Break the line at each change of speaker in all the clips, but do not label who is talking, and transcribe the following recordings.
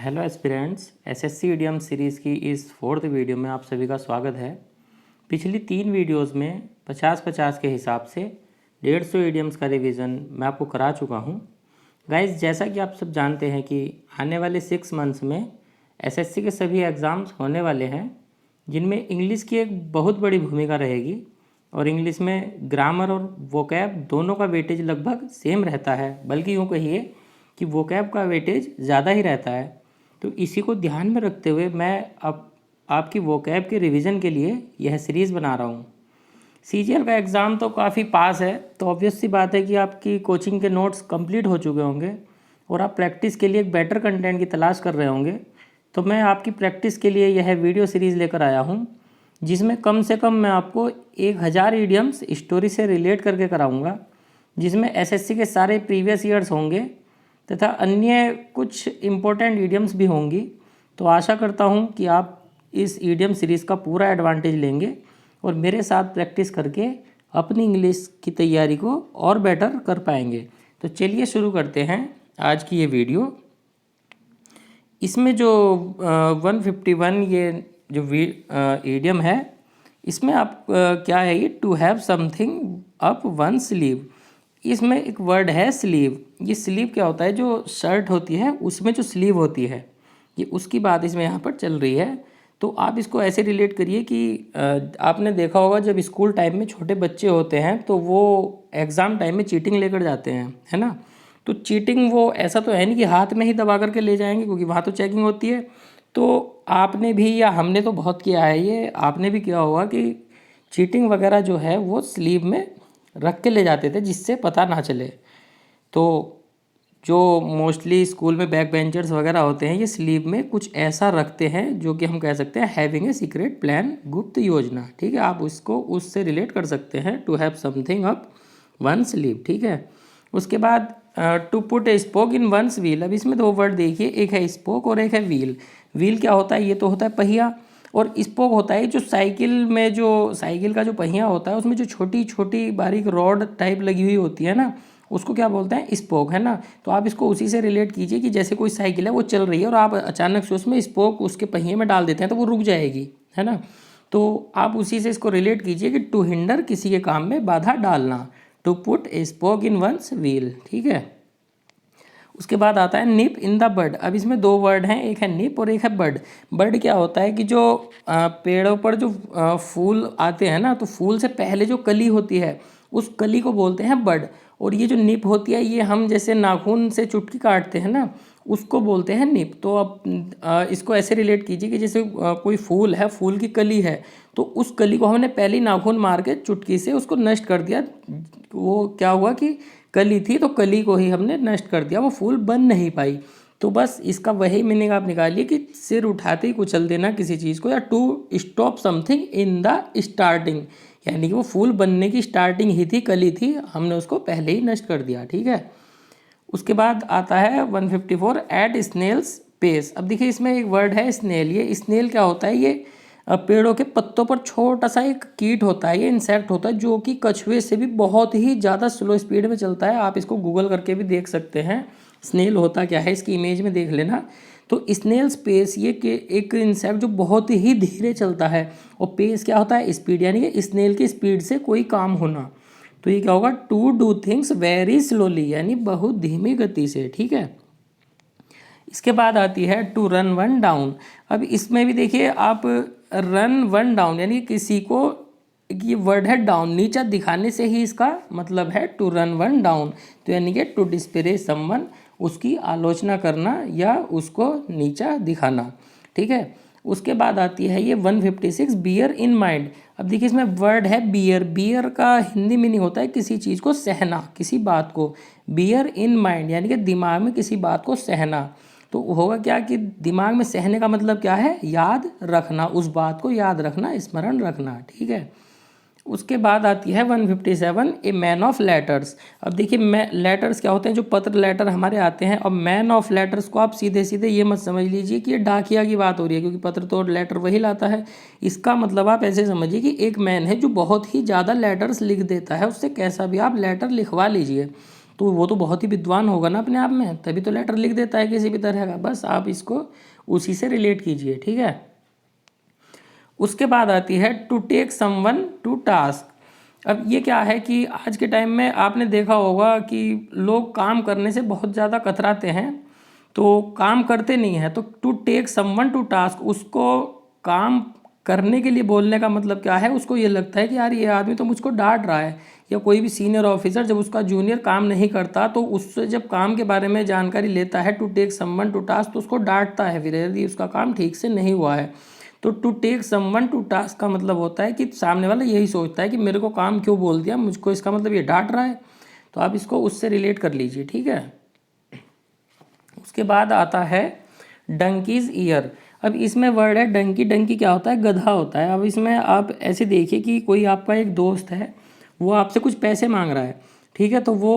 Hello aspirants, SSC EDM series की इस fourth video में आप सभी का स्वागत है। पिछली 3 वीडियोस में 50-50 के हिसाब से 150 ईडीएम्स का रिवीजन मैं आपको करा चुका हूँ। गाइस, जैसा कि आप सब जानते हैं कि आने वाले 6 मंथ्स में एसएससी के सभी एग्ज़ाम्स होने वाले हैं, जिनमें इंग्लिश की एक बहुत बड़ी भूमिका रहेगी और इंग्लिश में ग्रामर और वोकैब दोनों का वेटेज लगभग सेम रहता है, बल्कि यूँ कहिए कि वोकैब का वेटेज ज़्यादा ही रहता है। तो इसी को ध्यान में रखते हुए मैं अब आपकी वोकैब के रिवीजन के लिए यह सीरीज़ बना रहा हूँ। सीजीएल का एग्ज़ाम तो काफ़ी पास है, तो ऑब्वियस सी बात है कि आपकी कोचिंग के नोट्स कंप्लीट हो चुके होंगे और आप प्रैक्टिस के लिए एक बेटर कंटेंट की तलाश कर रहे होंगे। तो मैं आपकी प्रैक्टिस के लिए यह वीडियो सीरीज़ लेकर आया हूँ, जिसमें कम से कम मैं आपको 1000 ईडियम्स स्टोरी से रिलेट करके कराऊँगा, जिसमें एसएससी के सारे प्रीवियस ईयर्स होंगे तथा अन्य कुछ इम्पोर्टेंट ईडियम्स भी होंगी। तो आशा करता हूँ कि आप इस ईडियम सीरीज़ का पूरा एडवांटेज लेंगे और मेरे साथ प्रैक्टिस करके अपनी इंग्लिश की तैयारी को और बेटर कर पाएंगे। तो चलिए शुरू करते हैं आज की ये वीडियो। इसमें जो 151 ये जो ईडियम है, इसमें आप क्या है, ये to have something up one sleeve. इसमें एक वर्ड है स्लीव। ये स्लीव क्या होता है? जो शर्ट होती है उसमें जो स्लीव होती है, ये उसकी बात इसमें यहाँ पर चल रही है। तो आप इसको ऐसे रिलेट करिए कि आपने देखा होगा जब स्कूल टाइम में छोटे बच्चे होते हैं तो वो एग्ज़ाम टाइम में चीटिंग लेकर जाते हैं, है ना। तो चीटिंग वो ऐसा तो है नहीं कि हाथ में ही दबा करके ले जाएंगे, क्योंकि वहाँ तो चेकिंग होती है। तो आपने भी या हमने तो बहुत किया है, ये आपने भी किया होगा कि चीटिंग वगैरह जो है वो स्लीव में रख के ले जाते थे जिससे पता ना चले। तो जो मोस्टली स्कूल में बैक बेंचर्स वगैरह होते हैं, ये स्लीव में कुछ ऐसा रखते हैं जो कि हम कह सकते हैं हैविंग ए सीक्रेट प्लान, गुप्त योजना। ठीक है, आप उसको उससे रिलेट कर सकते हैं, to have something up one sleeve. ठीक है, उसके बाद to put a spoke in one's wheel. अब इसमें 2 वर्ड देखिए, एक है स्पोक और एक है व्हील। व्हील क्या होता है? ये तो होता है पहिया, और स्पोक होता है जो साइकिल में, जो साइकिल का जो पहिया होता है उसमें जो छोटी छोटी बारीक रॉड टाइप लगी हुई होती है ना, उसको क्या बोलते हैं? स्पोक, है ना। तो आप इसको उसी से रिलेट कीजिए कि जैसे कोई साइकिल है वो चल रही है और आप अचानक से उसमें स्पोक उसके पहिए में डाल देते हैं तो वो रुक जाएगी, है ना। तो आप उसी से इसको रिलेट कीजिए कि टू हिंडर, किसी के काम में बाधा डालना, to put a spoke in one's wheel. ठीक है, उसके बाद आता है निप इन द बड। अब इसमें 2 वर्ड हैं, एक है निप और एक है बड। बड क्या होता है कि जो पेड़ों पर जो फूल आते हैं ना, तो फूल से पहले जो कली होती है उस कली को बोलते हैं बड। और ये जो निप होती है, ये हम जैसे नाखून से चुटकी काटते हैं ना, उसको बोलते हैं निप। तो अब इसको ऐसे रिलेट कीजिए कि जैसे कोई फूल है, फूल की कली है, तो उस कली को हमने पहले ही नाखून मार के चुटकी से उसको नष्ट कर दिया। वो क्या हुआ कि कली थी तो कली को ही हमने नष्ट कर दिया, वो फूल बन नहीं पाई। तो बस इसका वही मीनिंग आप निकालिए कि सिर उठाते ही कुचल देना किसी चीज़ को, या to stop something in the starting, यानी कि वो फूल बनने की स्टार्टिंग ही थी, कली थी, हमने उसको पहले ही नष्ट कर दिया। ठीक है, उसके बाद आता है 154 एट स्नेल्स पेस। अब देखिए इसमें एक वर्ड है स्नेल। ये स्नेल क्या होता है? ये पेड़ों के पत्तों पर छोटा सा एक कीट होता है, ये इंसेक्ट होता है जो कि कछुए से भी बहुत ही ज़्यादा स्लो स्पीड में चलता है। आप इसको गूगल करके भी देख सकते हैं स्नेल होता क्या है, इसकी इमेज में देख लेना। तो स्नेल स्पेस ये एक इंसेक्ट जो बहुत ही धीरे चलता है, और पेस क्या होता है? स्पीड, यानी कि स्नेल की स्पीड से कोई काम होना। तो ये क्या होगा? To do things very slowly, यानी बहुत धीमी गति से। ठीक है, इसके बाद आती है टू रन वन डाउन। अब इसमें भी देखिए आप, रन वन डाउन यानी किसी को, ये वर्ड है डाउन, नीचा दिखाने से ही इसका मतलब है टू रन वन डाउन। तो यानी कि टू डिस्परेज समवन, उसकी आलोचना करना या उसको नीचा दिखाना। ठीक है, उसके बाद आती है ये 156 बियर इन माइंड। अब देखिए इसमें वर्ड है बियर। बियर का हिंदी मीनिंग होता है किसी चीज़ को सहना, किसी बात को। बियर इन माइंड यानी कि दिमाग में किसी बात को सहना। तो होगा क्या कि दिमाग में सहने का मतलब क्या है? याद रखना, उस बात को याद रखना, स्मरण रखना। ठीक है, उसके बाद आती है 157 ए मैन ऑफ लेटर्स। अब देखिए लेटर्स क्या होते हैं? जो पत्र लेटर हमारे आते हैं। और मैन ऑफ लेटर्स को आप सीधे सीधे ये मत समझ लीजिए कि ये डाकिया की बात हो रही है, क्योंकि पत्र तो लेटर वही लाता है। इसका मतलब आप ऐसे समझिए कि एक मैन है जो बहुत ही ज़्यादा लेटर्स लिख देता है, उससे कैसा भी आप लेटर लिखवा लीजिए। तो वो तो बहुत ही विद्वान होगा ना अपने आप में, तभी तो लेटर लिख देता है किसी भी तरह का। बस आप इसको उसी से रिलेट कीजिए, ठीक है। उसके बाद आती है to take someone to task. अब ये क्या है कि आज के टाइम में आपने देखा होगा कि लोग काम करने से बहुत ज़्यादा कतराते हैं, तो काम करते नहीं हैं। तो to take someone to task, उसको काम करने के लिए बोलने का मतलब क्या है, उसको ये लगता है कि यार ये आदमी तो मुझको डांट रहा है। या कोई भी सीनियर ऑफिसर जब उसका जूनियर काम नहीं करता तो उससे जब काम के बारे में जानकारी लेता है, to take someone to task, तो उसको डांटता है फिर यदि उसका काम ठीक से नहीं हुआ है। तो to take someone to task का मतलब होता है कि सामने वाला यही सोचता है कि मेरे को काम क्यों बोल दिया, मुझको इसका मतलब ये डांट रहा है। तो आप इसको उससे रिलेट कर लीजिए, ठीक है। उसके बाद आता है डंकीज ईयर। अब इसमें वर्ड है डंकी। डंकी क्या होता है, गधा होता है। अब इसमें आप ऐसे देखिए कि कोई आपका एक दोस्त है, वो आपसे कुछ पैसे मांग रहा है, ठीक है। तो वो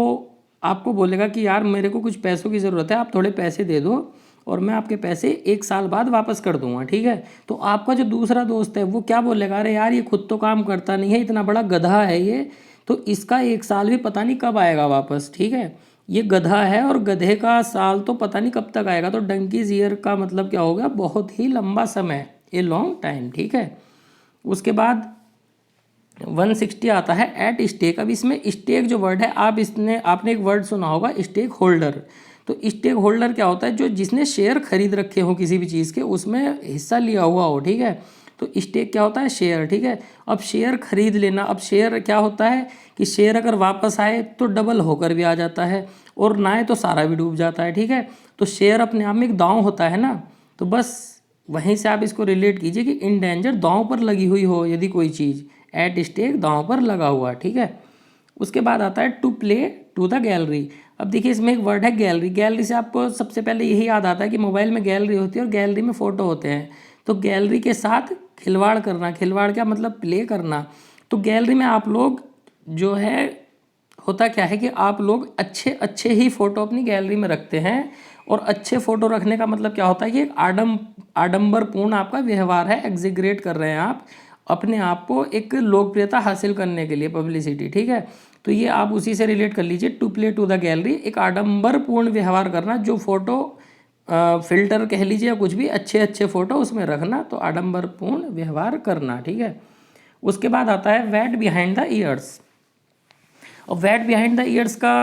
आपको बोलेगा कि यार मेरे को कुछ पैसों की ज़रूरत है, आप थोड़े पैसे दे दो और मैं आपके पैसे 1 साल बाद वापस कर दूंगा, ठीक है। तो आपका जो दूसरा दोस्त है वो क्या बोलेगा, अरे यार ये खुद तो काम करता नहीं है, इतना बड़ा गधा है ये, तो इसका 1 साल भी पता नहीं कब आएगा वापस, ठीक है। ये गधा है और गधे का साल तो पता नहीं कब तक आएगा। तो डंकीज ईयर का मतलब क्या होगा, बहुत ही लंबा समय, ए लॉन्ग टाइम, ठीक है। उसके बाद 160 आता है एट स्टेक। अब इसमें स्टेक जो वर्ड है, आपने एक वर्ड सुना होगा स्टेक होल्डर। तो स्टेक होल्डर क्या होता है, जो जिसने शेयर खरीद रखे हो किसी भी चीज़ के, उसमें हिस्सा लिया हुआ हो, ठीक है। तो स्टेक क्या होता है, शेयर, ठीक है। अब शेयर खरीद लेना, अब शेयर क्या होता है कि शेयर अगर वापस आए तो डबल होकर भी आ जाता है, और ना आए तो सारा भी डूब जाता है, ठीक है। तो शेयर अपने आप में एक दांव होता है ना, तो बस वहीं से आप इसको रिलेट कीजिए कि इन डेंजर, दांव पर लगी हुई हो यदि कोई चीज़, एट स्टेक दांव पर लगा हुआ, ठीक है। उसके बाद आता है to play to the gallery. अब देखिए इसमें एक वर्ड है गैलरी। गैलरी से आपको सबसे पहले यही याद आता है कि मोबाइल में गैलरी होती है और गैलरी में फ़ोटो होते हैं। तो गैलरी के साथ खिलवाड़ करना, खिलवाड़ क्या मतलब, प्ले करना। तो गैलरी में आप लोग जो है, होता क्या है कि आप लोग अच्छे अच्छे ही फ़ोटो अपनी गैलरी में रखते हैं। और अच्छे फ़ोटो रखने का मतलब क्या होता है कि एक आडंबरपूर्ण आपका व्यवहार है, एग्जीग्रेट कर रहे हैं आप अपने आप को एक लोकप्रियता हासिल करने के लिए, पब्लिसिटी, ठीक है। तो ये आप उसी से रिलेट कर लीजिए, to play to the gallery, एक आडंबरपूर्ण व्यवहार करना, जो फोटो फिल्टर कह लीजिए या कुछ भी, अच्छे अच्छे फोटो उसमें रखना, तो आडंबरपूर्ण व्यवहार करना, ठीक है। उसके बाद आता है वेट बिहाइंड द ईयर्स। और वेट बिहाइंड द ईयर्स का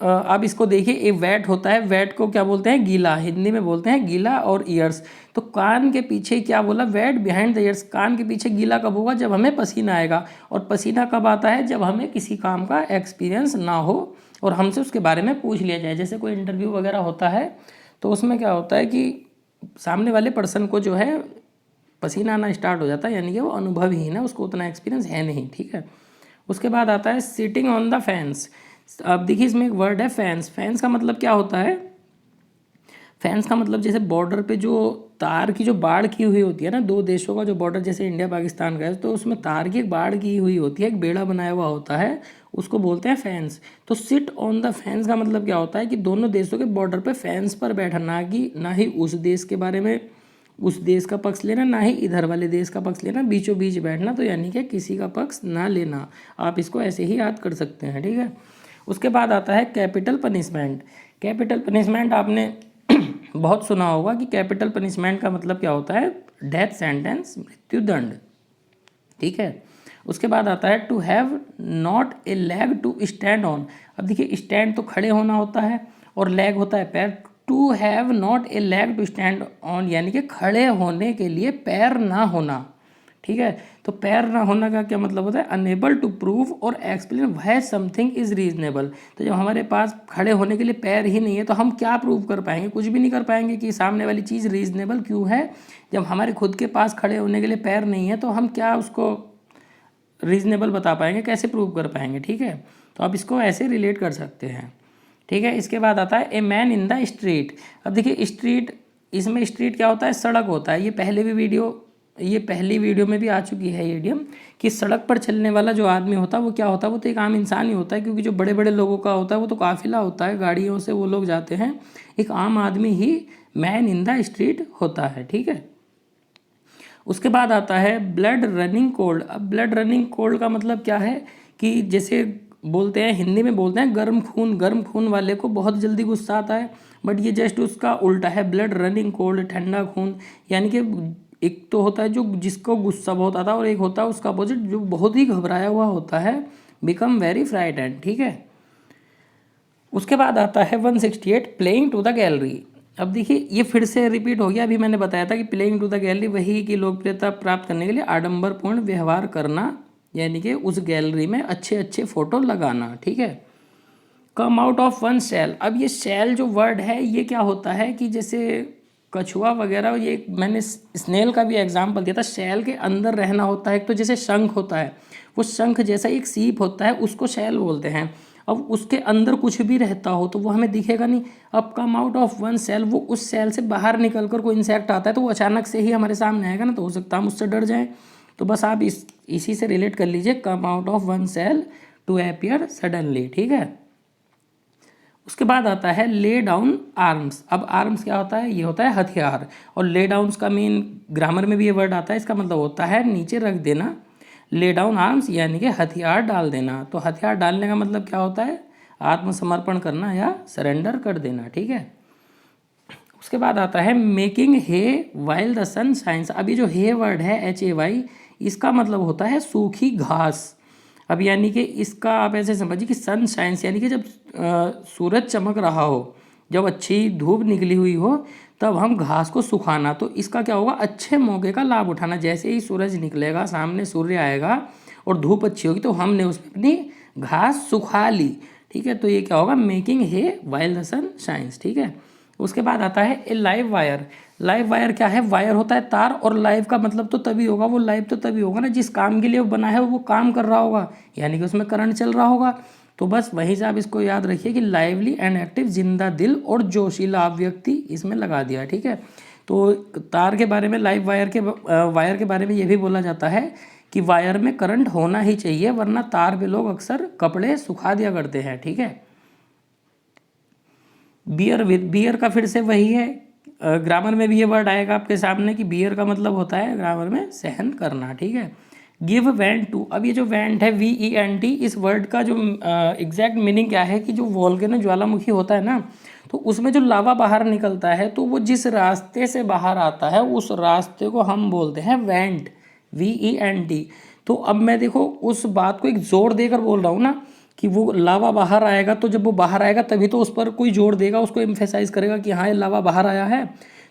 आप इसको देखिए, एक वेट होता है, वेट को क्या बोलते हैं, गीला, हिंदी में बोलते हैं गीला, और ईयर्स। तो कान के पीछे क्या बोला, वेट बिहाइंड द ईयर्स। कान के पीछे गीला कब होगा, जब हमें पसीना आएगा। और पसीना कब आता है, जब हमें किसी काम का एक्सपीरियंस ना हो और हमसे उसके बारे में पूछ लिया जाए। जैसे कोई इंटरव्यू वगैरह होता है तो उसमें क्या होता है कि सामने वाले पर्सन को जो है पसीना आना स्टार्ट हो जाता है, यानी कि वो अनुभवहीन है, उसको उतना एक्सपीरियंस है नहीं, ठीक है। उसके बाद आता है सिटिंग ऑन द फैंस। अब देखिए इसमें एक वर्ड है फैंस। फैंस का मतलब क्या होता है, फैंस का मतलब जैसे बॉर्डर पे जो तार की जो बाड़ की हुई होती है ना, दो देशों का जो बॉर्डर, जैसे इंडिया पाकिस्तान का है, तो उसमें तार की एक बाड़ की हुई होती है, एक बेड़ा बनाया हुआ होता है, उसको बोलते हैं फैंस। तो सिट ऑन द फैंस का मतलब क्या होता है कि दोनों देशों के बॉर्डर पे फैंस पर बैठना, कि ना ही उस देश के बारे में, उस देश का पक्ष लेना, ना ही इधर वाले देश का पक्ष लेना, बीचों बीच बैठना, तो यानी कि किसी का पक्ष ना लेना। आप इसको ऐसे ही याद कर सकते हैं, ठीक है। उसके बाद आता है कैपिटल पनिशमेंट। कैपिटल पनिशमेंट आपने बहुत सुना होगा कि कैपिटल पनिशमेंट का मतलब क्या होता है, डेथ सेंटेंस, मृत्यु दंड, ठीक है। उसके बाद आता है to have not a leg to stand on. अब देखिए स्टैंड तो खड़े होना होता है और लेग होता है पैर। To have not a leg to stand on यानी कि खड़े होने के लिए पैर ना होना, ठीक है। तो पैर ना होना का क्या मतलब होता है, अनेबल टू प्रूव और explain why something is reasonable. तो जब हमारे पास खड़े होने के लिए पैर ही नहीं है तो हम क्या प्रूव कर पाएंगे, कुछ भी नहीं कर पाएंगे कि सामने वाली चीज़ रीजनेबल क्यों है। जब हमारे खुद के पास खड़े होने के लिए पैर नहीं है तो हम क्या उसको रीजनेबल बता पाएंगे, कैसे प्रूव कर पाएंगे, ठीक है। तो आप इसको ऐसे रिलेट कर सकते हैं, ठीक है। इसके बाद आता है a man in the street. अब देखिए स्ट्रीट, इसमें स्ट्रीट क्या होता है, सड़क होता है। ये पहली वीडियो में भी आ चुकी है ये इडियम, कि सड़क पर चलने वाला जो आदमी होता है वो क्या होता है, वो तो एक आम इंसान ही होता है, क्योंकि जो बड़े बड़े लोगों का होता है वो तो काफिला होता है, गाड़ियों से वो लोग जाते हैं। एक आम आदमी ही मैन इन द स्ट्रीट होता है, ठीक है। उसके बाद आता है ब्लड रनिंग कोल्ड। अब ब्लड रनिंग कोल्ड का मतलब क्या है कि जैसे बोलते हैं, हिंदी में बोलते हैं गर्म खून वाले को बहुत जल्दी गुस्सा आता है, बट ये जस्ट उसका उल्टा है, ब्लड रनिंग कोल्ड, ठंडा खून। यानी कि एक तो होता है जो जिसको गुस्सा बहुत आता है, और एक होता है उसका अपोजिट जो बहुत ही घबराया हुआ होता है, बिकम वेरी फ्राइटेंड, ठीक है। उसके बाद आता है 168 प्लेइंग टू द गैलरी। अब देखिए ये फिर से रिपीट हो गया, अभी मैंने बताया था कि प्लेइंग टू द गैलरी वही की लोकप्रियता प्राप्त करने के लिए आडंबरपूर्ण व्यवहार करना, यानी कि उस गैलरी में अच्छे अच्छे फोटो लगाना, ठीक है। Come out of one cell. अब ये सेल जो वर्ड है ये क्या होता है कि जैसे कछुआ वगैरह, ये मैंने स्नेल का भी एग्जाम्पल दिया था, सेल के अंदर रहना होता है। तो जैसे शंख होता है, वो शंख जैसा एक सीप होता है, उसको सेल बोलते हैं। अब उसके अंदर कुछ भी रहता हो तो वो हमें दिखेगा नहीं। अब come out of one cell, वो उस सेल से बाहर निकल कर कोई इंसेक्ट आता है तो वो अचानक से ही हमारे सामने आएगा ना, तो हो सकता है हम उससे डर जाएं। तो बस आप इसी से रिलेट कर लीजिए, come out of one cell to appear suddenly, ठीक है। उसके बाद आता है ले डाउन आर्म्स। अब आर्म्स क्या होता है, ये होता है हथियार, और ले डाउन्स का मेन ग्रामर में भी ये वर्ड आता है, इसका मतलब होता है नीचे रख देना। ले डाउन आर्म्स यानी कि हथियार डाल देना। तो हथियार डालने का मतलब क्या होता है, आत्मसमर्पण करना या सरेंडर कर देना, ठीक है। उसके बाद आता है making hay while the sun shines. अभी जो हे वर्ड है HAY, इसका मतलब होता है सूखी घास। अब यानी कि इसका आप ऐसे समझिए कि सन शाइन्स यानी कि जब सूरज चमक रहा हो, जब अच्छी धूप निकली हुई हो, तब हम घास को सुखाना। तो इसका क्या होगा, अच्छे मौके का लाभ उठाना। जैसे ही सूरज निकलेगा, सामने सूर्य आएगा और धूप अच्छी होगी, तो हमने उसमें अपनी घास सुखा ली, ठीक है। तो ये क्या होगा, making hay while the sun shines, ठीक है। उसके बाद आता है a live wire. Live wire क्या है, वायर होता है तार, और लाइव का मतलब तो तभी होगा, वो लाइव तो तभी होगा ना जिस काम के लिए वो बना है वो काम कर रहा होगा, यानी कि उसमें करंट चल रहा होगा। तो बस वहीं से आप इसको याद रखिए कि लाइवली एंड एक्टिव, जिंदा दिल और जोशीला व्यक्ति, इसमें लगा दिया, ठीक है। तो तार के बारे में, लाइव वायर के बारे में ये भी बोला जाता है कि वायर में करंट होना ही चाहिए, वरना तार पे लोग अक्सर कपड़े सुखा दिया करते हैं, ठीक है। बियर विद, बियर का फिर से वही है, ग्रामर में भी ये वर्ड आएगा आपके सामने कि बियर का मतलब होता है ग्रामर में सहन करना, ठीक है। Give vent to. अब ये जो वेंट है VENT, इस वर्ड का जो एग्जैक्ट मीनिंग क्या है कि जो वोल्केनो ज्वालामुखी होता है ना, तो उसमें जो लावा बाहर निकलता है, तो वो जिस रास्ते से बाहर आता है उस रास्ते को हम बोलते हैं वेंट, VENT। तो अब मैं देखो उस बात को एक जोर देकर बोल रहा हूँ ना कि वो लावा बाहर आएगा, तो जब वो बाहर आएगा तभी तो उस पर कोई जोर देगा, उसको एम्फेसाइज करेगा कि हाँ ये लावा बाहर आया है।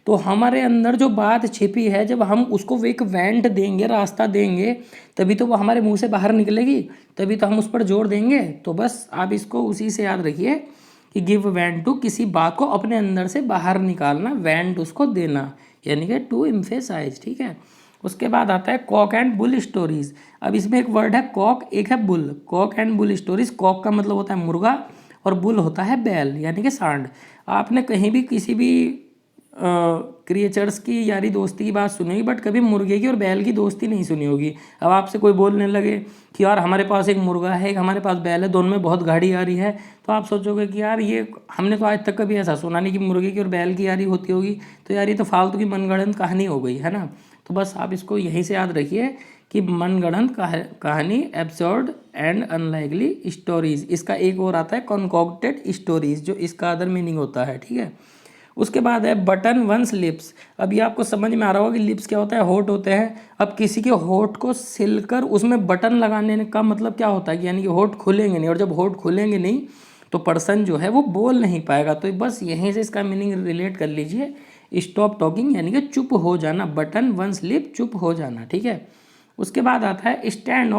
तो हमारे अंदर जो बात छिपी है, जब हम उसको एक वेंट देंगे, रास्ता देंगे, तभी तो वो हमारे मुंह से बाहर निकलेगी, तभी तो हम उस पर जोर देंगे। तो बस आप इसको उसी से याद रखिए कि गिव वेंट टू, किसी बात को अपने अंदर से बाहर निकालना, वेंट उसको देना, यानी कि टू एम्फेसाइज, ठीक है। उसके बाद आता है कॉक एंड बुल स्टोरीज। अब इसमें एक वर्ड है कॉक, एक है bull. Cock and bull stories, cock का मतलब होता है मुर्गा और बुल होता है बैल, यानी कि सांड। आपने कहीं भी किसी भी क्रिएचर्स की यारी दोस्ती की बात सुनी होगी, बट कभी मुर्गे की और बैल की दोस्ती नहीं सुनी होगी। अब आपसे कोई बोलने लगे कि यार हमारे पास एक मुर्गा है, एक हमारे पास बैल है, दोनों में बहुत गाढ़ी यारी है, तो आप सोचोगे कि यार ये हमने तो आज तक कभी ऐसा सुना नहीं कि मुर्गे की और बैल की यारी होती होगी, तो यार ये तो फालतू की मनगढ़ंत कहानी हो गई है ना। तो बस आप इसको यहीं से याद रखिए कि मनगढ़ंत कहानी, एब्सर्ड एंड अनलाइकली स्टोरीज। इसका एक और आता है कॉन्कॉक्टेड स्टोरीज, जो इसका अदर मीनिंग होता है, ठीक है। उसके बाद है बटन वंस लिप्स। अब ये आपको समझ में आ रहा होगा कि लिप्स क्या होता है, होठ होते हैं। अब किसी के होठ को सिलकर उसमें बटन लगाने का मतलब क्या होता है कि यानी कि होठ खुलेंगे नहीं, और जब होठ खुलेंगे नहीं तो पर्सन जो है वो बोल नहीं पाएगा। तो बस यहीं से इसका मीनिंग रिलेट कर लीजिए, स्टॉप टॉकिंग यानी कि चुप हो जाना, बटन वंस लिप, चुप हो जाना, ठीक है। उसके बाद आता है स्टैंड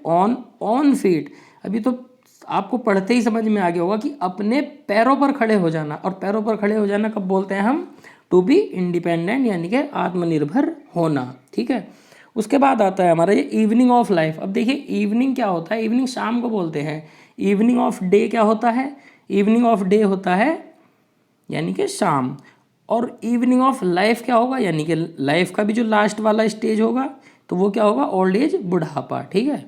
ऑन फीट। अभी तो आपको पढ़ते ही समझ में आ गया होगा कि अपने पैरों पर खड़े हो जाना, और पैरों पर खड़े हो जाना कब बोलते हैं हम, टू बी इंडिपेंडेंट, यानी कि आत्मनिर्भर होना, ठीक है। उसके बाद आता है हमारा ये इवनिंग ऑफ लाइफ। अब देखिए इवनिंग क्या होता है, इवनिंग शाम को बोलते हैं। इवनिंग ऑफ डे क्या होता है, इवनिंग ऑफ डे होता है यानी कि शाम। और इवनिंग ऑफ लाइफ क्या होगा, यानी कि लाइफ का भी जो लास्ट वाला स्टेज होगा तो वो क्या होगा, ओल्ड एज, बुढ़ापा, ठीक है।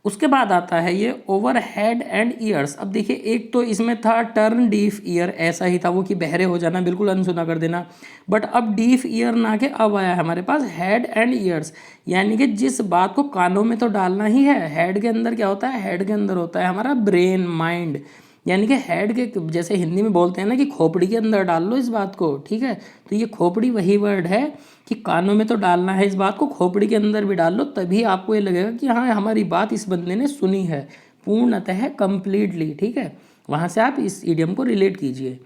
उसके बाद आता है ये ओवर हेड एंड ईयर्स। अब देखिए एक तो इसमें था टर्न डीफ ईयर, ऐसा ही था वो कि बहरे हो जाना, बिल्कुल अनसुना कर देना। बट अब डीफ ईयर ना के अब आया है हमारे पास हेड एंड ईयर्स, यानी कि जिस बात को कानों में तो डालना ही है। हेड के अंदर क्या होता है, हेड के अंदर होता है हमारा ब्रेन, माइंड, यानी कि हेड के, जैसे हिंदी में बोलते हैं ना कि खोपड़ी के अंदर डाल लो इस बात को, ठीक है। तो ये खोपड़ी वही वर्ड है कि कानों में तो डालना है इस बात को, खोपड़ी के अंदर भी डाल लो, तभी आपको ये लगेगा कि हाँ हमारी बात इस बंदे ने सुनी है पूर्णतः, कंप्लीटली, ठीक है। वहाँ से आप इस इडियम को रिलेट कीजिए,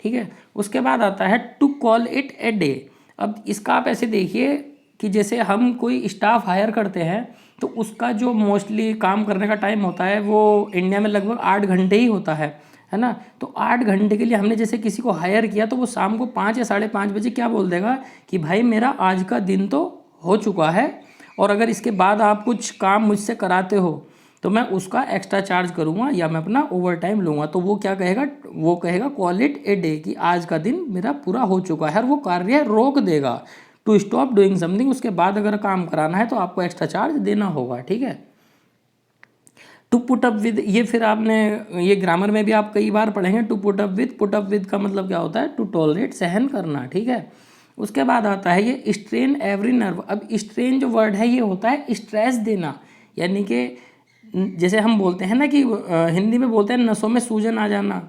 ठीक है। उसके बाद आता है to call it a day. अब इसका आप ऐसे देखिए कि जैसे हम कोई स्टाफ हायर करते हैं तो उसका जो मोस्टली काम करने का टाइम होता है वो इंडिया में लगभग 8 घंटे ही होता है ना। तो 8 घंटे के लिए हमने जैसे किसी को हायर किया तो वो शाम को 5 या 5:30 बजे क्या बोल देगा कि भाई मेरा आज का दिन तो हो चुका है, और अगर इसके बाद आप कुछ काम मुझसे कराते हो तो मैं उसका एक्स्ट्रा चार्ज करूँगा या मैं अपना ओवर टाइम लूँगा। तो वो क्या कहेगा, वो कहेगा कॉल इट ए डे, कि आज का दिन मेरा पूरा हो चुका है, और वो कार्य रोक देगा। टू स्टॉप डूइंग समथिंग, उसके बाद अगर काम कराना है तो आपको एक्स्ट्रा चार्ज देना होगा, ठीक है। टू पुट अप विद, ये फिर आपने ये ग्रामर में भी आप कई बार पढ़ेंगे। To put up with, put up with का मतलब क्या होता है, टू टॉलरेट, सहन करना, ठीक है। उसके बाद आता है ये स्ट्रेन एवरी नर्व। अब स्ट्रेन जो वर्ड है ये होता है स्ट्रेस देना, यानी कि जैसे हम बोलते हैं ना कि हिंदी में बोलते हैं नसों में सूजन आ जाना,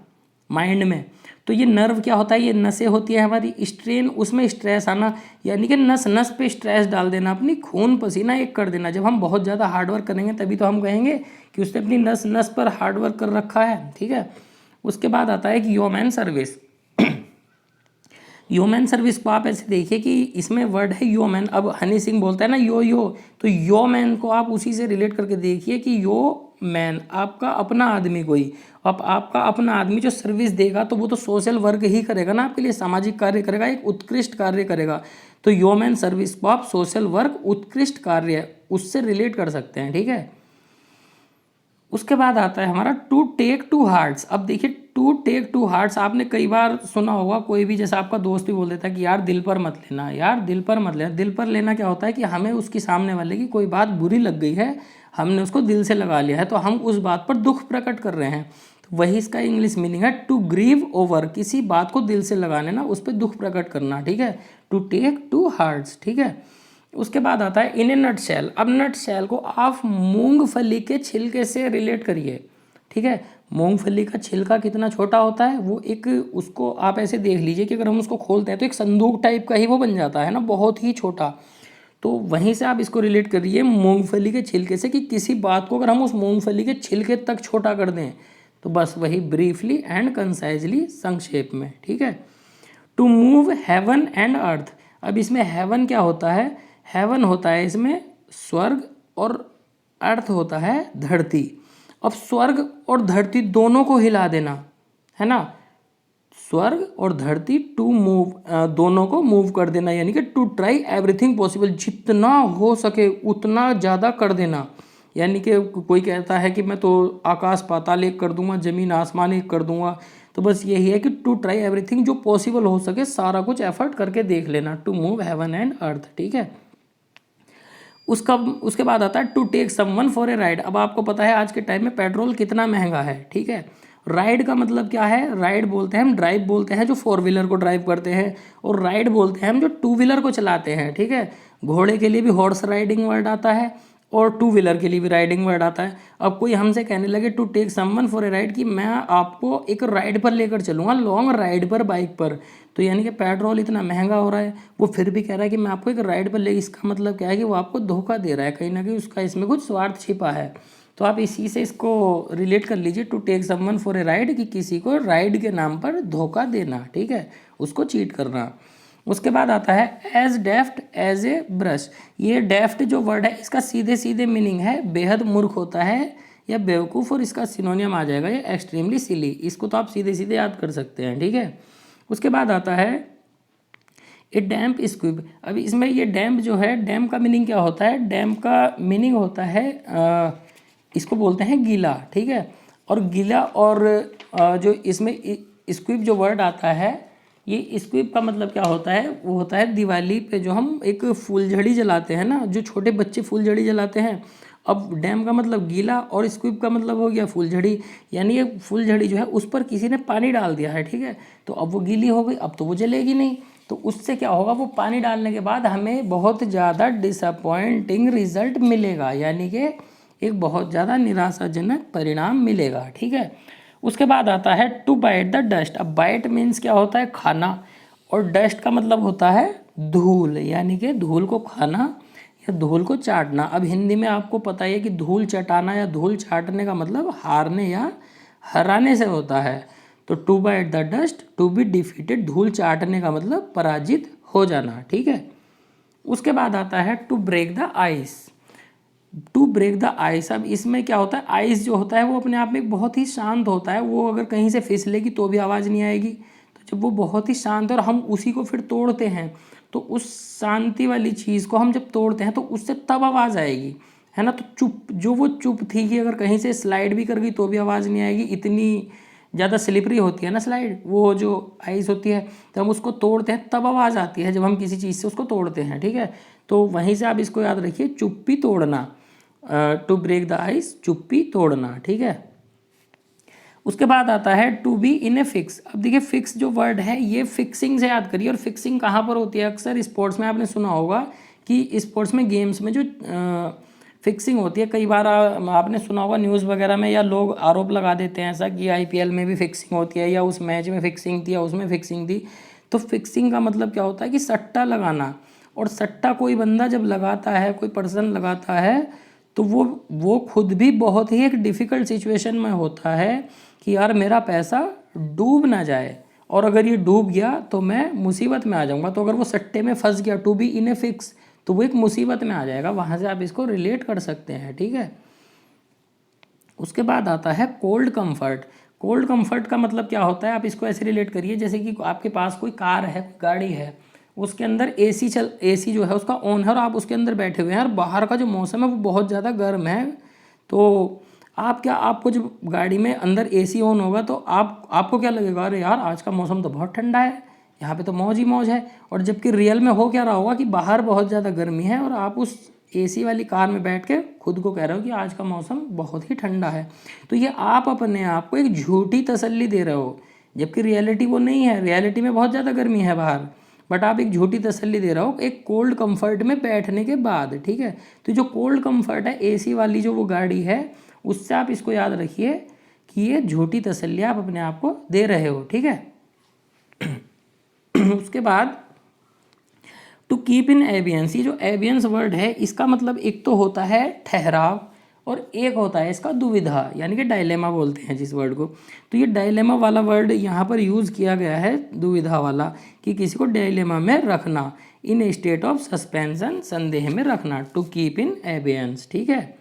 माइंड में। तो ये नर्व क्या होता है, ये नसें होती है हमारी, स्ट्रेन उसमें स्ट्रेस आना, यानी कि नस नस पे स्ट्रेस डाल देना, अपनी खून पसीना एक कर देना। जब हम बहुत ज़्यादा हार्डवर्क करेंगे तभी तो हम कहेंगे कि उसने अपनी नस नस पर हार्डवर्क कर रखा है, ठीक है। उसके बाद आता है कि ह्यूमन सर्विस। ह्यूमन सर्विस को आप ऐसे देखिए कि इसमें वर्ड है ह्यूमन। अब हनी सिंह बोलता है ना यो, तो यो मैन को आप उसी से रिलेट करके देखिए कि यो मैन आपका अपना आदमी कोई, अब आपका अपना आदमी जो सर्विस देगा तो वो तो सोशल वर्क ही करेगा ना, आपके लिए सामाजिक कार्य करेगा, एक उत्कृष्ट कार्य करेगा। तो ह्यूमन सर्विस को आप सोशल वर्क, उत्कृष्ट कार्य, उससे रिलेट कर सकते हैं, ठीक है। उसके बाद आता है हमारा टू टेक टू हार्ट्स। अब देखिए टू टेक टू हार्ट्स आपने कई बार सुना होगा, कोई भी जैसा आपका दोस्त भी बोल देता है कि यार दिल पर मत लेना, यार दिल पर मत लेना। दिल पर लेना क्या होता है कि हमें उसकी सामने वाले की कोई बात बुरी लग गई है, हमने उसको दिल से लगा लिया है, तो हम उस बात पर दुख प्रकट कर रहे हैं। तो वही इसका इंग्लिश मीनिंग है टू ग्रीव ओवर, किसी बात को दिल से लगाने ना, उस पर दुख प्रकट करना, ठीक है। टू टेक टू हार्ट्स, ठीक है। उसके बाद आता है इन ए नट शेल। अब नट शेल को आप मूंगफली के छिलके से रिलेट करिए, ठीक है। मूंगफली का छिलका कितना छोटा होता है, वो एक, उसको आप ऐसे देख लीजिए कि अगर हम उसको खोलते हैं तो एक संदूक टाइप का ही वो बन जाता है ना, बहुत ही छोटा। तो वहीं से आप इसको रिलेट करिए मूंगफली के छिलके से, कि किसी बात को अगर हम उस मूंगफली के छिलके तक छोटा कर दें तो बस वही ब्रीफली एंड कंसाइजली, संक्षेप में, ठीक है। To move heaven and earth. अब इसमें हेवन क्या होता है, हेवन होता है इसमें स्वर्ग, और अर्थ होता है धरती। अब स्वर्ग और धरती दोनों को हिला देना, है ना, स्वर्ग और धरती, टू मूव, दोनों को मूव कर देना, यानी कि टू ट्राई एवरीथिंग पॉसिबल, जितना हो सके उतना ज़्यादा कर देना। यानी कि कोई कहता है कि मैं तो आकाश पाताल एक कर दूंगा, ज़मीन आसमान एक कर दूंगा, तो बस यही है कि टू ट्राई एवरीथिंग, जो पॉसिबल हो सके सारा कुछ एफर्ट करके देख लेना, to move heaven and earth, ठीक है। उसके बाद आता है to take someone for a ride. अब आपको पता है आज के टाइम में पेट्रोल कितना महंगा है, ठीक है। राइड का मतलब क्या है, राइड बोलते हैं हम, ड्राइव बोलते हैं जो 4 व्हीलर को ड्राइव करते हैं, और राइड बोलते हैं हम जो 2 व्हीलर को चलाते हैं, ठीक है। घोड़े के लिए भी हॉर्स राइडिंग वर्ड आता है, और 2 व्हीलर के लिए भी राइडिंग वर्ड आता है। अब कोई हमसे कहने लगे to take someone for a ride, कि मैं आपको एक राइड पर लेकर चलूँगा, लॉन्ग राइड पर, बाइक पर, तो यानी कि पेट्रोल इतना महंगा हो रहा है, वो फिर भी कह रहा है कि मैं आपको एक राइड पर ले, इसका मतलब क्या है कि वो आपको धोखा दे रहा है, कहीं ना कहीं उसका इसमें कुछ स्वार्थ छिपा है। तो आप इसी से इसको रिलेट कर लीजिए, to take someone for a ride, कि किसी को राइड के नाम पर धोखा देना, ठीक है, उसको चीट करना। उसके बाद आता है एज डेफ्ट एज ए ब्रश। ये डेफ्ट जो वर्ड है इसका सीधे सीधे मीनिंग है बेहद मूर्ख होता है या बेवकूफ़, और इसका सिनोनियम आ जाएगा ये एक्सट्रीमली सिली। इसको तो आप सीधे सीधे याद कर सकते हैं, ठीक है। उसके बाद आता है ए डैम्प स्क्विब। अब इसमें ये डैम्प जो है, डैम्प का मीनिंग क्या होता है, डैम्प का मीनिंग होता है इसको बोलते हैं गीला, ठीक है। और गीला, और जो इसमें स्क्विब जो वर्ड आता है, ये स्क्विब का मतलब क्या होता है, वो होता है दिवाली पे जो हम एक फूलझड़ी जलाते हैं ना, जो छोटे बच्चे फूलझड़ी जलाते हैं, अब डैम का मतलब गीला और स्क्विब का मतलब हो गया फूलझड़ी, यानी ये फूलझड़ी जो है उस पर किसी ने पानी डाल दिया है, ठीक है। तो अब वो गीली हो गई, अब तो वो जलेगी नहीं, तो उससे क्या होगा, वो पानी डालने के बाद हमें बहुत ज़्यादा डिसअपॉइंटिंग रिजल्ट मिलेगा, यानी कि एक बहुत ज़्यादा निराशाजनक परिणाम मिलेगा, ठीक है। उसके बाद आता है टू बाइट द डस्ट। अब बाइट मीन्स क्या होता है, खाना, और डस्ट का मतलब होता है धूल, यानी कि धूल को खाना या धूल को चाटना। अब हिंदी में आपको पता है कि धूल चटाना या धूल चाटने का मतलब हारने या हराने से होता है। तो to bite the dust, to be defeated, धूल चाटने का मतलब पराजित हो जाना, ठीक है। उसके बाद आता है to break the ice. To break the ice, अब इसमें क्या होता है, आइस जो होता है वो अपने आप में एक बहुत ही शांत होता है, वो अगर कहीं से फिसलेगी तो भी आवाज़ नहीं आएगी। तो जब वो बहुत ही शांत है और हम उसी को फिर तोड़ते हैं, तो उस शांति वाली चीज़ को हम जब तोड़ते हैं तो उससे तब आवाज़ आएगी, है ना। तो चुप, जो वो चुप थी कि अगर कहीं से स्लाइड भी कर गई तो भी आवाज़ नहीं आएगी, इतनी ज़्यादा स्लिपरी होती है ना स्लाइड, वो जो आइस होती है, तो हम उसको तोड़ते हैं तब आवाज़ आती है, जब हम किसी चीज़ से उसको तोड़ते हैं, ठीक है। तो वहीं से आप इसको याद रखिए, चुप्पी तोड़ना, टू ब्रेक द आइस, चुप्पी तोड़ना, ठीक है। उसके बाद आता है to be in a fix. अब देखिए फिक्स जो वर्ड है ये फिक्सिंग से याद करिए, और फिक्सिंग कहाँ पर होती है, अक्सर स्पोर्ट्स में आपने सुना होगा कि स्पोर्ट्स में, गेम्स में जो फिक्सिंग होती है, कई बार आपने सुना होगा न्यूज़ वगैरह में, या लोग आरोप लगा देते हैं ऐसा कि आईपीएल में भी फिक्सिंग होती है, या उस मैच में फिक्सिंग थी, या उसमें फिक्सिंग थी। तो फिक्सिंग का मतलब क्या होता है कि सट्टा लगाना, और सट्टा कोई बंदा जब लगाता है, कोई पर्सन लगाता है, तो वो खुद भी बहुत ही एक डिफ़िकल्ट सिचुएशन में होता है कि यार मेरा पैसा डूब ना जाए, और अगर ये डूब गया तो मैं मुसीबत में आ जाऊंगा। तो अगर वो सट्टे में फंस गया, to be in a fix, तो वो एक मुसीबत में आ जाएगा, वहाँ से आप इसको रिलेट कर सकते हैं, ठीक है। उसके बाद आता है कोल्ड कंफर्ट। कोल्ड कंफर्ट का मतलब क्या होता है, आप इसको ऐसे रिलेट करिए जैसे कि आपके पास कोई कार है, गाड़ी है, उसके अंदर एसी जो है उसका ऑन है, और आप उसके अंदर बैठे हुए हैं, और बाहर का जो मौसम है वो बहुत ज़्यादा गर्म है। तो आपको जब गाड़ी में अंदर एसी ऑन होगा तो आपको क्या लगेगा, अरे यार आज का मौसम तो बहुत ठंडा है, यहाँ पे तो मौज ही मौज है। और जबकि रियल में हो क्या रहा होगा कि बाहर बहुत ज़्यादा गर्मी है, और आप उस एसी वाली कार में बैठ के खुद को कह रहे हो कि आज का मौसम बहुत ही ठंडा है। तो ये आप अपने आप को एक झूठी तसल्ली दे रहे हो, जबकि रियलिटी वो नहीं है, रियलिटी में बहुत ज़्यादा गर्मी है बाहर, बट आप एक झूठी तसल्ली दे रहे हो एक कोल्ड कंफर्ट में बैठने के बाद, ठीक है। तो जो कोल्ड कंफर्ट है एसी वाली जो वो गाड़ी है, उससे आप इसको याद रखिए कि ये झूठी तसल्ली आप अपने आप को दे रहे हो, ठीक है। उसके बाद टू कीप इन एबियंस, ये जो एबियंस वर्ड है इसका मतलब एक तो होता है ठहराव, और एक होता है इसका दुविधा, यानी कि डायलेमा बोलते हैं जिस वर्ड को। तो ये डायलेमा वाला वर्ड यहाँ पर यूज़ किया गया है, दुविधा वाला, कि किसी को डायलेमा में रखना, इन ए स्टेट ऑफ सस्पेंशन, संदेह में रखना, टू कीप इन एबियंस, ठीक है।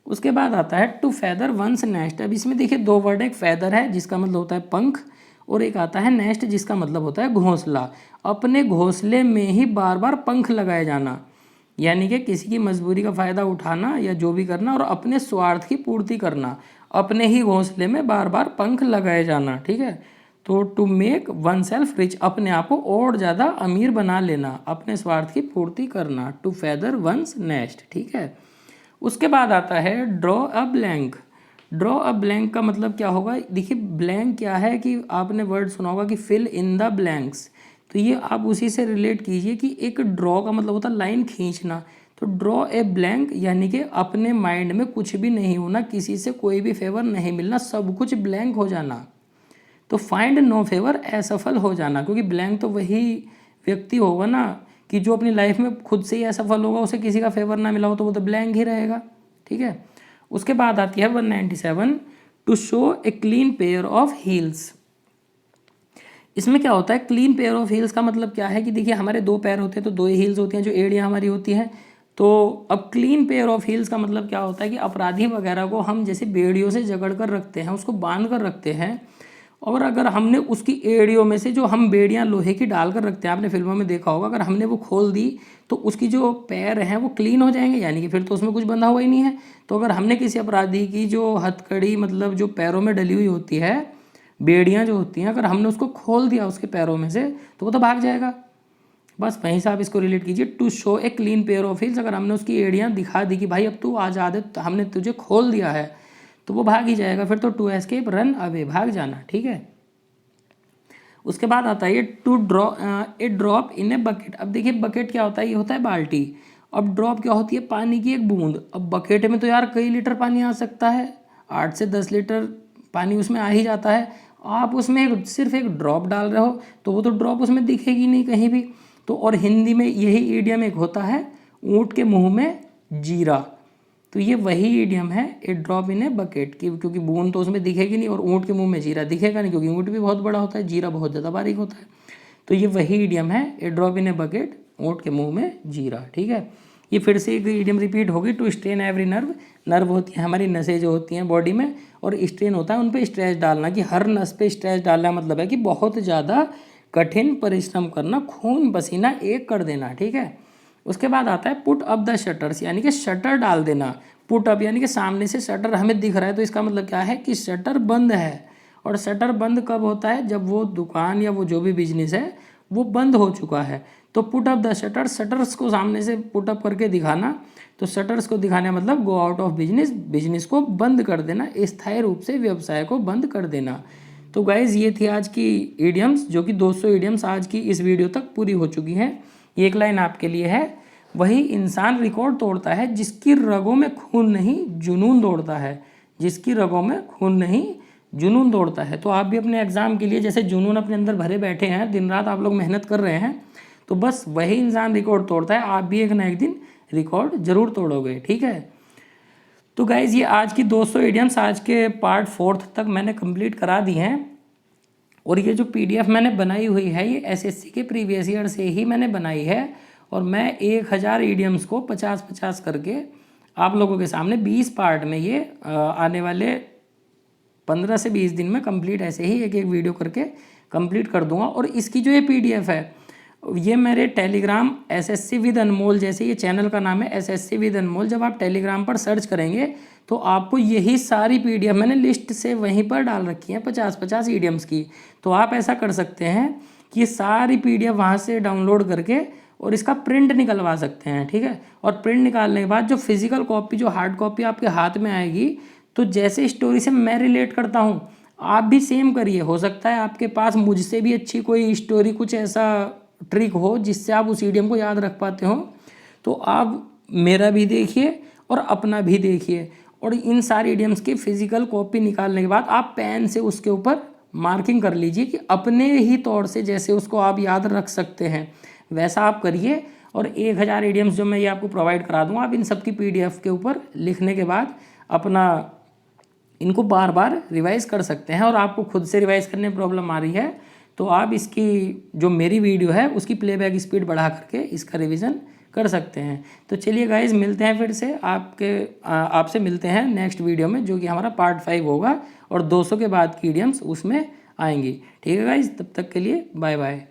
उसके बाद आता है टू फैदर वंस नेस्ट। अब इसमें देखिए दो वर्ड, एक फैदर है जिसका मतलब होता है पंख, और एक आता है नेस्ट जिसका मतलब होता है घोंसला। अपने घोंसले में ही बार बार पंख लगाए जाना, यानी कि किसी की मजबूरी का फ़ायदा उठाना या जो भी करना, और अपने स्वार्थ की पूर्ति करना, अपने ही घोंसले में बार बार पंख लगाए जाना, ठीक है। तो to make oneself rich, अपने आप को और ज़्यादा अमीर बना लेना, अपने स्वार्थ की पूर्ति करना, टू फैदर वंस नेस्ट, ठीक है। उसके बाद आता है draw a blank. Draw a blank का मतलब क्या होगा, देखिए ब्लैंक क्या है कि आपने वर्ड सुना होगा कि फिल इन द ब्लैंक्स, तो ये आप उसी से रिलेट कीजिए कि एक ड्रॉ का मतलब होता है लाइन खींचना। तो ड्रॉ ए ब्लैंक यानी कि अपने माइंड में कुछ भी नहीं होना, किसी से कोई भी फेवर नहीं मिलना, सब कुछ ब्लैंक हो जाना। तो फाइंड नो फेवर, असफल हो जाना, क्योंकि ब्लैंक तो वही व्यक्ति होगा ना कि जो अपनी लाइफ में खुद से ही असफल होगा, उसे किसी का फेवर ना मिला हो, तो वो तो ब्लैंक ही रहेगा, ठीक है। उसके बाद आती है 197 to show a clean pair of heels. इसमें क्या होता है, क्लीन पेयर ऑफ हील्स का मतलब क्या है कि देखिए हमारे दो पैर होते हैं तो दो ही हील्स होती हैं, जो एड़ियाँ हमारी होती हैं। तो अब क्लीन पेयर ऑफ हील्स का मतलब क्या होता है कि अपराधी वगैरह को हम जैसे बेड़ियों से जकड़ कर रखते हैं, उसको बांध कर रखते हैं, और अगर हमने उसकी एड़ियों में से जो हम बेड़ियाँ लोहे की डाल कर रखते हैं, आपने फिल्मों में देखा होगा, अगर हमने वो खोल दी तो उसकी जो पैर हैं वो क्लीन हो जाएंगे, यानी कि फिर तो उसमें कुछ बंधा हुआ ही नहीं है। तो अगर हमने किसी अपराधी की जो हथकड़ी, मतलब जो पैरों में डली हुई होती है, बेड़ियाँ जो होती हैं, अगर हमने उसको खोल दिया उसके पैरों में से, तो वो तो भाग जाएगा। बस वहीं से आप इसको रिलेट कीजिए। To show a clean pair of heels, अगर हमने उसकी एड़ियाँ दिखा दी कि भाई अब तू आज़ाद है, हमने तुझे खोल दिया है, तो वो भाग ही जाएगा फिर तो। टू एस्केप, रन अवे, भाग जाना, ठीक है। उसके बाद आता है ये to drop in a bucket. अब देखिए बकेट क्या होता है, ये होता है बाल्टी। अब ड्रॉप क्या होती है, पानी की एक बूंद। अब बकेट में तो यार कई लीटर पानी आ सकता है, 8 से 10 लीटर पानी उसमें आ ही जाता है। आप उसमें सिर्फ एक ड्रॉप डाल रहे हो तो वो तो ड्रॉप उसमें दिखेगी नहीं कहीं भी। तो और हिंदी में यही ईडियम एक होता है, ऊँट के मुंह में जीरा। तो ये वही ईडियम है, ए ड्रॉप इन ए बकेट की, क्योंकि बूंद तो उसमें दिखेगी नहीं और ऊँट के मुंह में जीरा दिखेगा नहीं, क्योंकि ऊँट भी बहुत बड़ा होता है, जीरा बहुत ज़्यादा बारीक होता है। तो ये वही ईडियम है, ए ड्रॉप इन ए बकेट, ऊँट के मुंह में जीरा, ठीक है। ये फिर से एक ईडियम रिपीट होगी। To strain every nerve, nerve होती है हमारी नसें जो होती हैं बॉडी में, और स्ट्रेन होता है उन पर स्ट्रेस डालना, कि हर नस पे स्ट्रेस डालना मतलब है कि बहुत ज़्यादा कठिन परिश्रम करना, खून पसीना एक कर देना, ठीक है। उसके बाद आता है पुट अप द शटर्स, यानी कि शटर डाल देना। पुट अप यानी कि सामने से शटर हमें दिख रहा है, तो इसका मतलब क्या है कि शटर बंद है। और शटर बंद कब होता है, जब वो दुकान या वो जो भी बिजनेस है वो बंद हो चुका है। तो put up the shutter, shutters को सामने से पुट अप करके दिखाना। तो शटर्स को दिखाना मतलब go out of business, business को बंद कर देना, स्थायी रूप से व्यवसाय को बंद कर देना। तो गाइज ये थी आज की ईडियम्स, जो कि 200 ईडियम्स आज की इस वीडियो तक पूरी हो चुकी हैं। एक लाइन आपके लिए है, वही इंसान रिकॉर्ड तोड़ता है जिसकी रगों में खून नहीं जुनून दौड़ता है, जिसकी रगों में खून नहीं जुनून दौड़ता है। तो आप भी अपने एग्जाम के लिए जैसे जुनून अपने अंदर भरे बैठे हैं, दिन रात आप लोग मेहनत कर रहे हैं, तो बस वही इंसान रिकॉर्ड तोड़ता है। आप भी एक ना एक दिन रिकॉर्ड जरूर तोड़ोगे, ठीक है। तो गाइज ये आज की 200 ईडियम्स आज के पार्ट 4 तक मैंने कंप्लीट करा दी हैं। और ये जो PDF मैंने बनाई हुई है ये SSC के प्रीवियस ईयर से ही मैंने बनाई है, और मैं 1000 ईडियम्स को 50-50 करके आप लोगों के सामने 20 पार्ट में ये आने वाले 15 से 20 दिन में कंप्लीट ऐसे ही एक एक वीडियो करके कंप्लीट कर दूंगा। और इसकी जो ये PDF है ये मेरे टेलीग्राम SSC विद अनमोल, जैसे ये चैनल का नाम है SSC विद अनमोल, जब आप टेलीग्राम पर सर्च करेंगे तो आपको यही सारी PDF मैंने लिस्ट से वहीं पर डाल रखी है 50-50 ईडियम्स की। तो आप ऐसा कर सकते हैं कि ये सारी PDF वहाँ से डाउनलोड करके और इसका प्रिंट निकलवा सकते हैं, ठीक है। और प्रिंट निकालने के बाद जो फिजिकल कॉपी, जो हार्ड कॉपी आपके हाथ में आएगी, तो जैसे स्टोरी से मैं रिलेट करता हूँ आप भी सेम करिए। हो सकता है आपके पास मुझसे भी अच्छी कोई स्टोरी, कुछ ऐसा ट्रिक हो जिससे आप उस ईडियम को याद रख पाते हो, तो आप मेरा भी देखिए और अपना भी देखिए। और इन सारे ईडियम्स की फिजिकल कॉपी निकालने के बाद आप पेन से उसके ऊपर मार्किंग कर लीजिए कि अपने ही तौर से जैसे उसको आप याद रख सकते हैं वैसा आप करिए। और 1000 ईडियम्स जो मैं ये आपको प्रोवाइड करा दूँगा, आप इन सब की PDF के ऊपर लिखने के बाद अपना इनको बार बार रिवाइज़ कर सकते हैं। और आपको खुद से रिवाइज़ करने में प्रॉब्लम आ रही है तो आप इसकी जो मेरी वीडियो है उसकी प्लेबैक स्पीड बढ़ा करके इसका रिवीजन कर सकते हैं। तो चलिए गाइज मिलते हैं फिर से आपसे मिलते हैं नेक्स्ट वीडियो में, जो कि हमारा पार्ट 5 होगा और 200 के बाद की ईडियम्स उसमें आएंगी, ठीक है गाइज। तब तक के लिए बाय बाय।